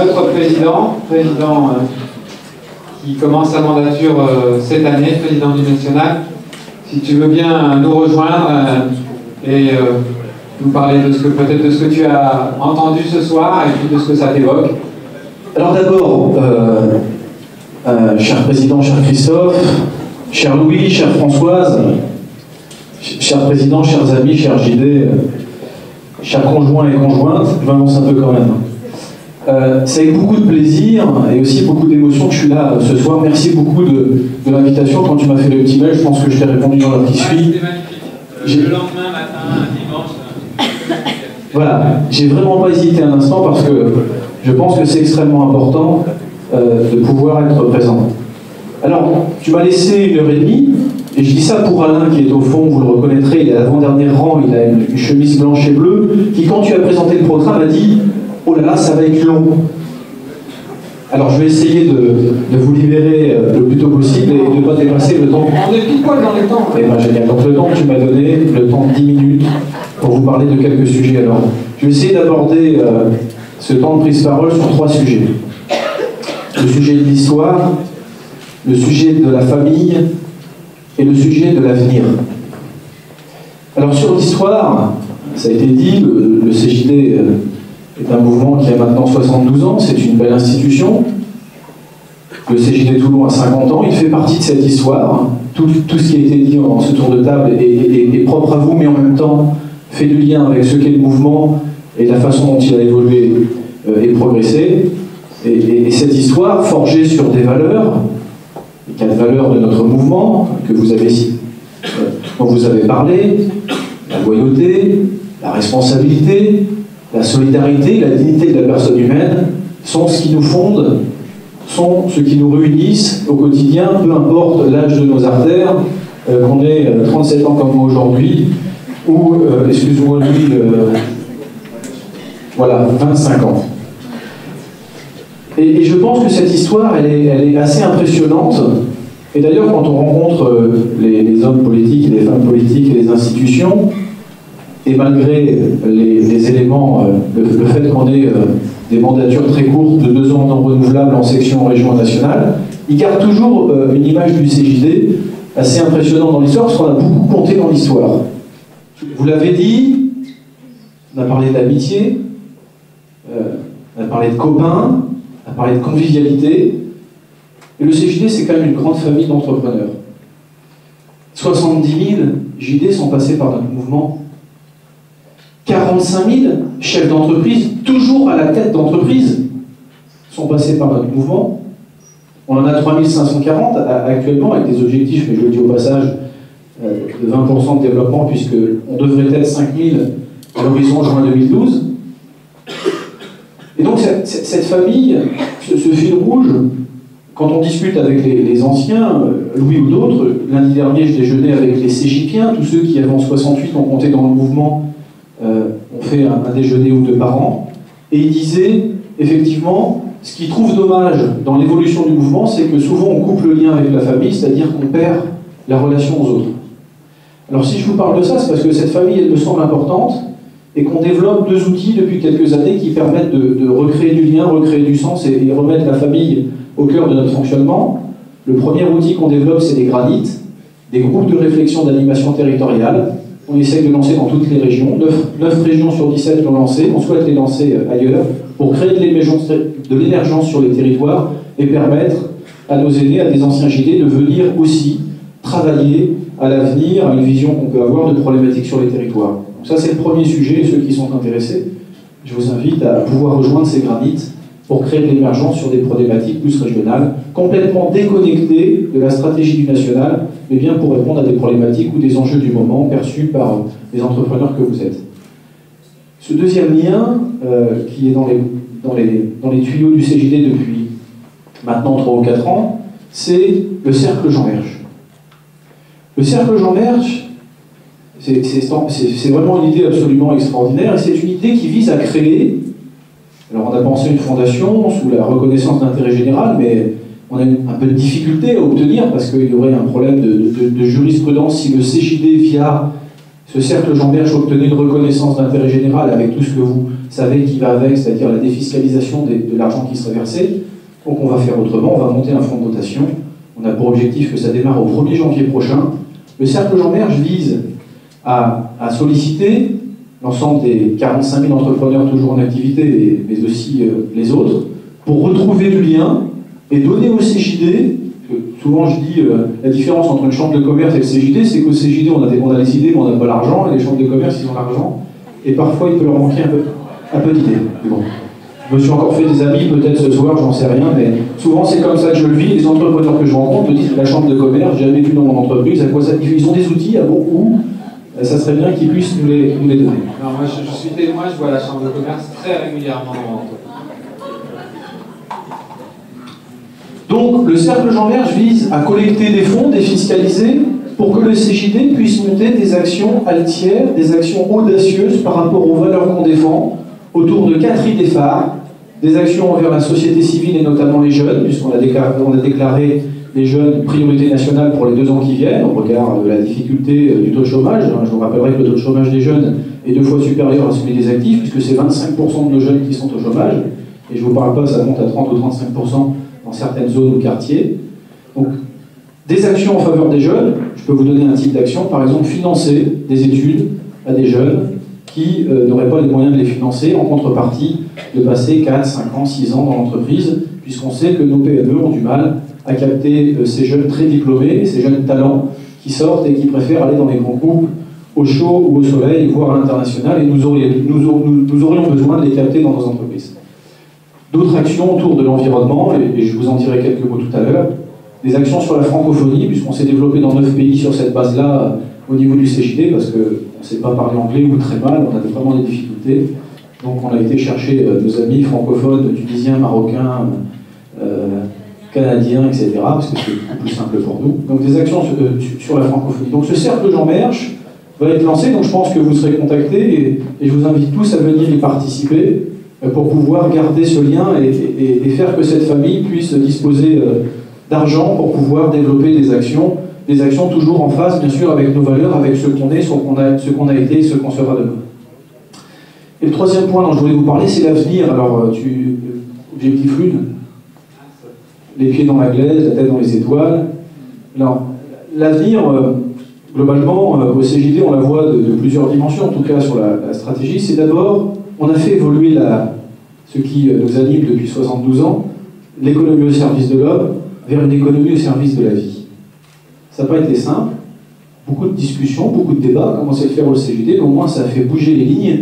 autre président qui commence sa mandature cette année, président du National. Si tu veux bien nous rejoindre et nous parler de peut-être de ce que tu as entendu ce soir et puis de ce que ça t'évoque. Alors d'abord, cher président, cher Christophe, cher Louis, chère Françoise, cher président, chers amis, cher JD, chers conjoints et conjointes, je m'avance un peu quand même. C'est avec beaucoup de plaisir et aussi beaucoup d'émotion que je suis là ce soir. Merci beaucoup de l'invitation. Quand tu m'as fait le petit mail, je pense que je t'ai répondu dans l'heure qui suit. Le lendemain matin, dimanche. Voilà, j'ai vraiment pas hésité un instant parce que je pense que c'est extrêmement important de pouvoir être présent. Alors, tu m'as laissé 1h30, et je dis ça pour Alain qui est au fond, vous le reconnaîtrez, il est à l'avant-dernier rang, il a une chemise blanche et bleue, qui quand tu as présenté le programme a dit « Oh là là, ça va être long ». Alors je vais essayer de vous libérer le plus tôt possible et de ne pas dépasser le temps. On est pile poil dans les temps. Eh bien génial, donc le temps que tu m'as donné, le temps de 10 minutes pour vous parler de quelques sujets. Alors, je vais essayer d'aborder ce temps de prise de parole sur 3 sujets. Le sujet de l'histoire, le sujet de la famille et le sujet de l'avenir. Alors sur l'histoire, ça a été dit, le CJD est un mouvement qui a maintenant 72 ans, c'est une belle institution. Le CJD Toulon a 50 ans, il fait partie de cette histoire. Tout ce qui a été dit en ce tour de table est propre à vous, mais en même temps fait du lien avec ce qu'est le mouvement et la façon dont il a évolué et progressé. Et cette histoire, forgée sur des valeurs, les 4 valeurs de notre mouvement, que vous avez dont vous avez parlé, la loyauté, la responsabilité, la solidarité, la dignité de la personne humaine, sont ce qui nous fonde, sont ce qui nous réunissent au quotidien, peu importe l'âge de nos artères, qu'on ait 37 ans comme moi aujourd'hui, ou, excuse-moi lui, voilà, 25 ans. Et je pense que cette histoire, elle est assez impressionnante. Et d'ailleurs, quand on rencontre les hommes politiques et les femmes politiques et les institutions, et malgré les éléments, le fait qu'on ait des mandatures très courtes de 2 ans non renouvelables en section, région et nationale, ils gardent toujours une image du CJD assez impressionnante dans l'histoire, parce qu'on a beaucoup compté dans l'histoire. Vous l'avez dit, on a parlé d'amitié, on a parlé de copains, on a parlé de convivialité, et le CJD, c'est quand même une grande famille d'entrepreneurs. 70 000 JD sont passés par notre mouvement. 45 000 chefs d'entreprise, toujours à la tête d'entreprise, sont passés par notre mouvement. On en a 3 540 actuellement, avec des objectifs, mais je le dis au passage, de 20% de développement, puisqu'on devrait être 5 000 à l'horizon juin 2012. Et donc cette famille, ce fil rouge, quand on discute avec les anciens, Louis ou d'autres, lundi dernier je déjeunais avec les CJPiens, tous ceux qui avant 68 ont compté dans le mouvement, ont fait un déjeuner ou 2 par an, et ils disaient, effectivement, ce qu'ils trouvent dommage dans l'évolution du mouvement, c'est que souvent on coupe le lien avec la famille, c'est-à-dire qu'on perd la relation aux autres. Alors si je vous parle de ça, c'est parce que cette famille, elle me semble importante, et qu'on développe 2 outils depuis quelques années qui permettent de recréer du lien, recréer du sens et remettre la famille au cœur de notre fonctionnement. Le premier outil qu'on développe, c'est des granites, des groupes de réflexion d'animation territoriale. On essaie de lancer dans toutes les régions. 9 régions sur 17 l'ont lancé. On souhaite les lancer ailleurs pour créer de l'émergence sur les territoires et permettre à nos aînés, à des anciens JD, de venir aussi travailler à l'avenir, à une vision qu'on peut avoir de problématiques sur les territoires. Donc ça, c'est le premier sujet. Ceux qui sont intéressés, je vous invite à pouvoir rejoindre ces granites pour créer de l'émergence sur des problématiques plus régionales, complètement déconnectées de la stratégie du national, mais bien pour répondre à des problématiques ou des enjeux du moment perçus par les entrepreneurs que vous êtes. Ce deuxième lien, qui est dans les tuyaux du CJD depuis maintenant 3 ou 4 ans, c'est le cercle Jean Mersch. Le cercle Jean Mersch, c'est vraiment une idée absolument extraordinaire, et c'est une idée qui vise à créer. Alors on a pensé une fondation sous la reconnaissance d'intérêt général, mais on a un peu de difficulté à obtenir parce qu'il y aurait un problème de jurisprudence si le CJD, via Ce cercle Jean Berche obtenait une reconnaissance d'intérêt général avec tout ce que vous savez qui va avec, c'est-à-dire la défiscalisation de l'argent qui serait versé. Donc on va faire autrement, on va monter un fonds de dotation. On a pour objectif que ça démarre au 1er janvier prochain. Le cercle Jean Berche vise à solliciter l'ensemble des 45 000 entrepreneurs toujours en activité, mais aussi les autres, pour retrouver du lien et donner au CJD. Souvent je dis la différence entre une chambre de commerce et le CJD, c'est qu'au CJD on a les idées mais on n'a pas l'argent, et les chambres de commerce ils ont l'argent, et parfois il peut leur manquer un peu d'idées. Bon. Je me suis encore fait des amis peut-être ce soir, j'en sais rien, mais souvent c'est comme ça que je le vis. Les entrepreneurs que je rencontre me disent la chambre de commerce, j'ai jamais vu dans mon entreprise, à quoi ça... Ils ont des outils à beaucoup, ça serait bien qu'ils puissent nous les donner. Alors moi je suis témoin, je vois la chambre de commerce très régulièrement dans mon entreprise. Donc, le cercle Jean Berche vise à collecter des fonds défiscalisés pour que le CJD puisse monter des actions altières, des actions audacieuses par rapport aux valeurs qu'on défend, autour de 4 idées phares, des actions envers la société civile et notamment les jeunes, puisqu'on a déclaré les jeunes priorité nationale pour les 2 ans qui viennent, au regard de la difficulté du taux de chômage. Je vous rappellerai que le taux de chômage des jeunes est 2 fois supérieur à celui des actifs, puisque c'est 25% de nos jeunes qui sont au chômage, et je ne vous parle pas, ça monte à 30 ou 35% dans certaines zones ou quartiers. Donc, des actions en faveur des jeunes, je peux vous donner un type d'action, par exemple financer des études à des jeunes qui n'auraient pas les moyens de les financer, en contrepartie de passer 4, 5 ans, 6 ans dans l'entreprise, puisqu'on sait que nos PME ont du mal à capter ces jeunes très diplômés, ces jeunes talents qui sortent et qui préfèrent aller dans les grands groupes au chaud ou au soleil, voire à l'international, et nous aurions besoin de les capter dans nos entreprises. D'autres actions autour de l'environnement, et je vous en dirai quelques mots tout à l'heure, des actions sur la francophonie, puisqu'on s'est développé dans 9 pays sur cette base-là au niveau du CJD, parce qu'on ne sait pas parler anglais ou très mal, on a vraiment des difficultés. Donc on a été chercher nos amis francophones, tunisiens, marocains, canadiens, etc., parce que c'est beaucoup plus simple pour nous. Donc des actions sur la francophonie. Donc ce cercle Jean Berche va être lancé, donc je pense que vous serez contactés, et je vous invite tous à venir y participer, pour pouvoir garder ce lien et faire que cette famille puisse disposer d'argent pour pouvoir développer des actions toujours en phase, bien sûr, avec nos valeurs, avec ce qu'on est, ce qu'on a été et ce qu'on sera demain. Et le 3e point dont je voulais vous parler, c'est l'avenir. Alors, objectif lune, les pieds dans la glaise, la tête dans les étoiles. Alors, l'avenir, globalement, au CJD, on la voit de plusieurs dimensions, en tout cas sur la stratégie. C'est d'abord, on a fait évoluer ce qui nous anime depuis 72 ans, l'économie au service de l'homme, vers une économie au service de la vie. Ça n'a pas été simple, beaucoup de discussions, beaucoup de débats, comment c'est le faire au CJD, mais au moins ça a fait bouger les lignes,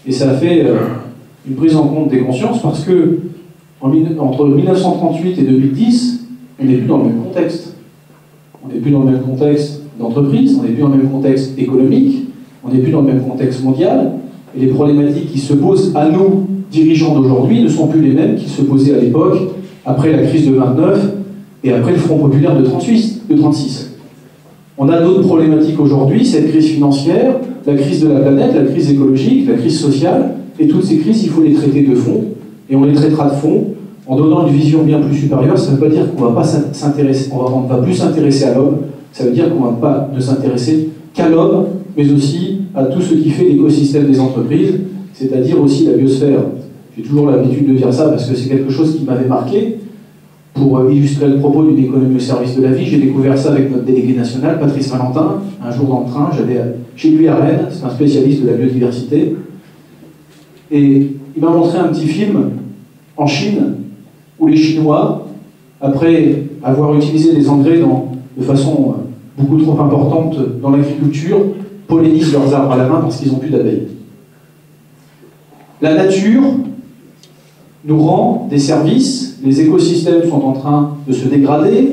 et ça a fait une prise en compte des consciences, parce que entre 1938 et 2010, on n'est plus dans le même contexte. On n'est plus dans le même contexte d'entreprise, on n'est plus dans le même contexte économique, on n'est plus dans le même contexte mondial, et les problématiques qui se posent à nous, dirigeants d'aujourd'hui, ne sont plus les mêmes qui se posaient à l'époque, après la crise de 29 et après le Front populaire de 36. On a d'autres problématiques aujourd'hui, cette crise financière, la crise de la planète, la crise écologique, la crise sociale, et toutes ces crises, il faut les traiter de fond, et on les traitera de fond en donnant une vision bien plus supérieure. Ça ne veut pas dire qu'on ne va pas s'intéresser, on va plus s'intéresser à l'homme, ça veut dire qu'on ne va pas ne s'intéresser qu'à l'homme, mais aussi à tout ce qui fait l'écosystème des entreprises, c'est-à-dire aussi la biosphère. J'ai toujours l'habitude de dire ça parce que c'est quelque chose qui m'avait marqué. Pour illustrer le propos d'une économie au service de la vie, j'ai découvert ça avec notre délégué national, Patrice Valentin, un jour dans le train, j'allais chez lui à Rennes, c'est un spécialiste de la biodiversité, et il m'a montré un petit film en Chine, où les Chinois, après avoir utilisé des engrais de façon beaucoup trop importante dans l'agriculture, pollinisent leurs arbres à la main parce qu'ils n'ont plus d'abeilles. La nature nous rend des services, les écosystèmes sont en train de se dégrader,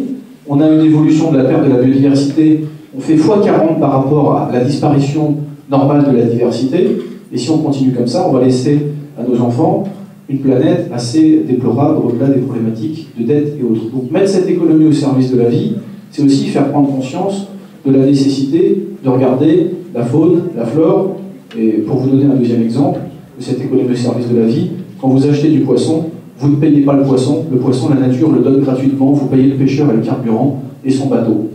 on a une évolution de la perte de la biodiversité, on fait x40 par rapport à la disparition normale de la diversité, et si on continue comme ça, on va laisser à nos enfants une planète assez déplorable au-delà des problématiques de dette et autres. Donc mettre cette économie au service de la vie, c'est aussi faire prendre conscience de la nécessité de regarder la faune, la flore, et pour vous donner un deuxième exemple de cette économie au service de la vie, quand vous achetez du poisson, vous ne payez pas le poisson, la nature le donne gratuitement, vous payez le pêcheur et le carburant et son bateau.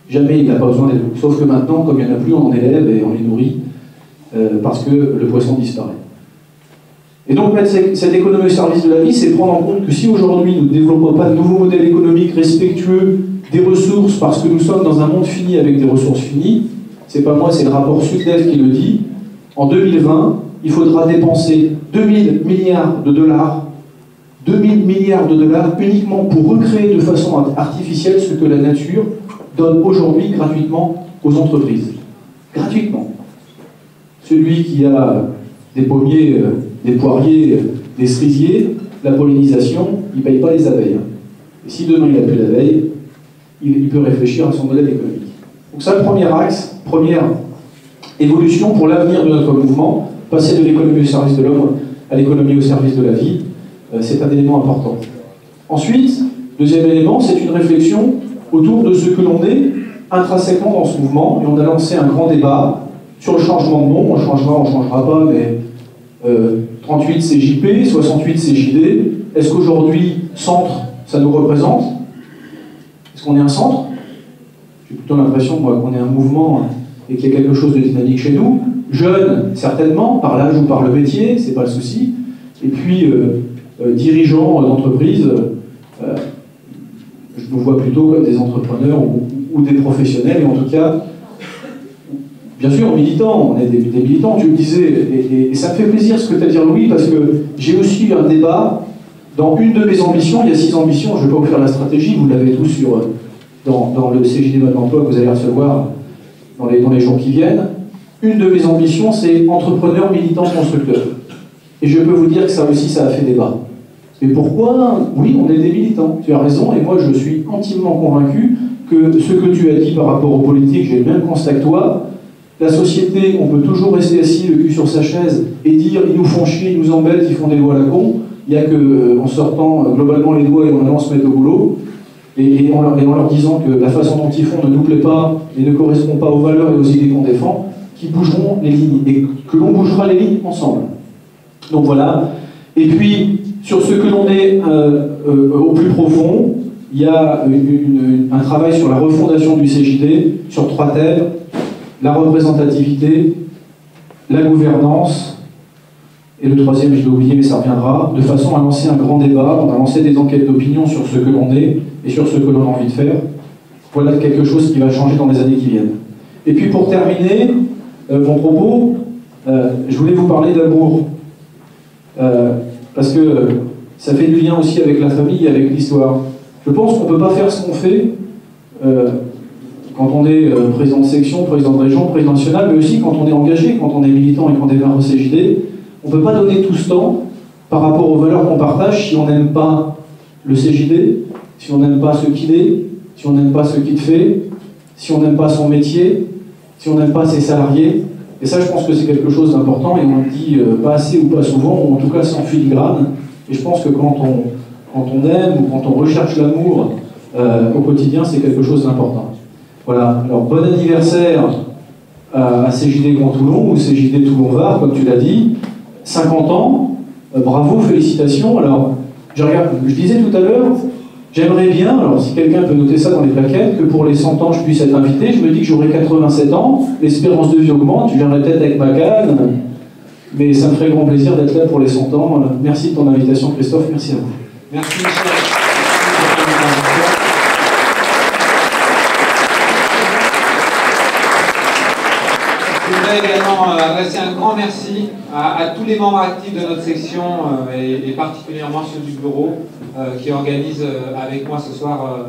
Jamais il n'a pas besoin d'être. Sauf que maintenant, comme il n'y en a plus, on en élève et on les nourrit parce que le poisson disparaît. Et donc mettre cette économie au service de la vie, c'est prendre en compte que si aujourd'hui nous ne développons pas de nouveaux modèles économiques respectueux des ressources, parce que nous sommes dans un monde fini avec des ressources finies, c'est pas moi, c'est le rapport SUDEF qui le dit, en 2020, il faudra dépenser 2000 milliards de dollars, 2000 milliards de dollars uniquement pour recréer de façon artificielle ce que la nature donne aujourd'hui gratuitement aux entreprises. Gratuitement. Celui qui a des pommiers, des poiriers, des cerisiers, la pollinisation, il ne paye pas les abeilles. Et si demain il n'a plus d'abeilles, il peut réfléchir à son modèle économique. Donc ça, le premier axe, première évolution pour l'avenir de notre mouvement, passer de l'économie au service de l'homme à l'économie au service de la vie, c'est un élément important. Ensuite, deuxième élément, c'est une réflexion autour de ce que l'on est intrinsèquement dans ce mouvement, et on a lancé un grand débat sur le changement de nom. On changera, on ne changera pas, mais 38 CJP, 68 CJD. Est-ce qu'aujourd'hui, centre, ça nous représente? Est-ce qu'on est un centre? J'ai plutôt l'impression, moi, qu'on est un mouvement et qu'il y a quelque chose de dynamique chez nous. Jeune, certainement, par l'âge ou par le métier, c'est pas le souci. Et puis, dirigeants d'entreprise, je nous vois plutôt comme des entrepreneurs ou des professionnels, et en tout cas, bien sûr, militants, on est des militants, tu le disais, et ça me fait plaisir ce que tu as dit, Louis, parce que j'ai aussi eu un débat dans une de mes ambitions. Il y a 6 ambitions, je ne vais pas vous faire la stratégie, vous l'avez tous dans le CJD Mode d'emploi que vous allez recevoir dans les jours qui viennent. Une de mes ambitions, c'est entrepreneur, militant, constructeur. Et je peux vous dire que ça aussi, ça a fait débat. Et pourquoi? Oui, on est des militants, tu as raison, et moi je suis intimement convaincu que ce que tu as dit par rapport aux politiques, j'ai le même constat que toi. La société, on peut toujours rester assis, le cul sur sa chaise, et dire ils nous font chier, ils nous embêtent, ils font des lois à la con. Il n'y a qu'en sortant globalement les doigts et en allant se mettre au boulot, et en leur disant que la façon dont ils font ne nous plaît pas et ne correspond pas aux valeurs et aux idées qu'on défend, qu'ils bougeront les lignes, et que l'on bougera les lignes ensemble. Donc voilà. Et puis, sur ce que l'on est au plus profond, il y a un travail sur la refondation du CJD, sur 3 thèmes: la représentativité, la gouvernance, et le troisième, je l'ai oublié, mais ça reviendra, de façon à lancer un grand débat. On a lancé des enquêtes d'opinion sur ce que l'on est et sur ce que l'on a envie de faire. Voilà quelque chose qui va changer dans les années qui viennent. Et puis pour terminer mon propos, je voulais vous parler d'amour. Parce que ça fait du lien aussi avec la famille et avec l'histoire. Je pense qu'on ne peut pas faire ce qu'on fait quand on est président de section, président de région, président national, mais aussi quand on est engagé, quand on est militant et qu'on démarre au CJD. On ne peut pas donner tout ce temps par rapport aux valeurs qu'on partage si on n'aime pas le CJD, si on n'aime pas ce qu'il est, si on n'aime pas ce qu'il fait, si on n'aime pas son métier, si on n'aime pas ses salariés. Et ça, je pense que c'est quelque chose d'important, et on le dit pas assez ou pas souvent, ou en tout cas sans filigrane. Et je pense que quand on aime ou quand on recherche l'amour au quotidien, c'est quelque chose d'important. Voilà, alors bon anniversaire à CJD Grand Toulon, ou CJD Toulon-Var, comme tu l'as dit. 50 ans, bravo, félicitations. Alors, je disais tout à l'heure, j'aimerais bien, alors si quelqu'un peut noter ça dans les plaquettes, que pour les 100 ans je puisse être invité. Je me dis que j'aurai 87 ans, l'espérance de vie augmente, je viendrai peut-être avec ma canne, mais ça me ferait grand plaisir d'être là pour les 100 ans. Merci de ton invitation, Christophe, merci à vous. Merci Michel. Je voudrais également adresser un grand merci à tous les membres actifs de notre section et particulièrement ceux du bureau qui organisent avec moi ce soir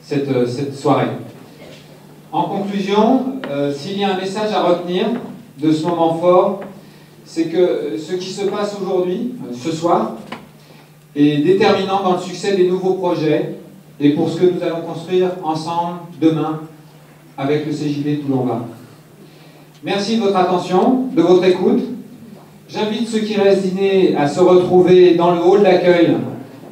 cette soirée. En conclusion, s'il y a un message à retenir de ce moment fort, c'est que ce qui se passe aujourd'hui, ce soir, est déterminant dans le succès des nouveaux projets et pour ce que nous allons construire ensemble demain avec le CJD Toulon-Var. Merci de votre attention, de votre écoute. J'invite ceux qui restent dîner à se retrouver dans le hall d'accueil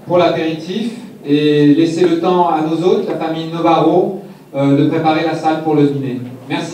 pour l'apéritif et laisser le temps à nos hôtes, la famille Novaro, de préparer la salle pour le dîner. Merci.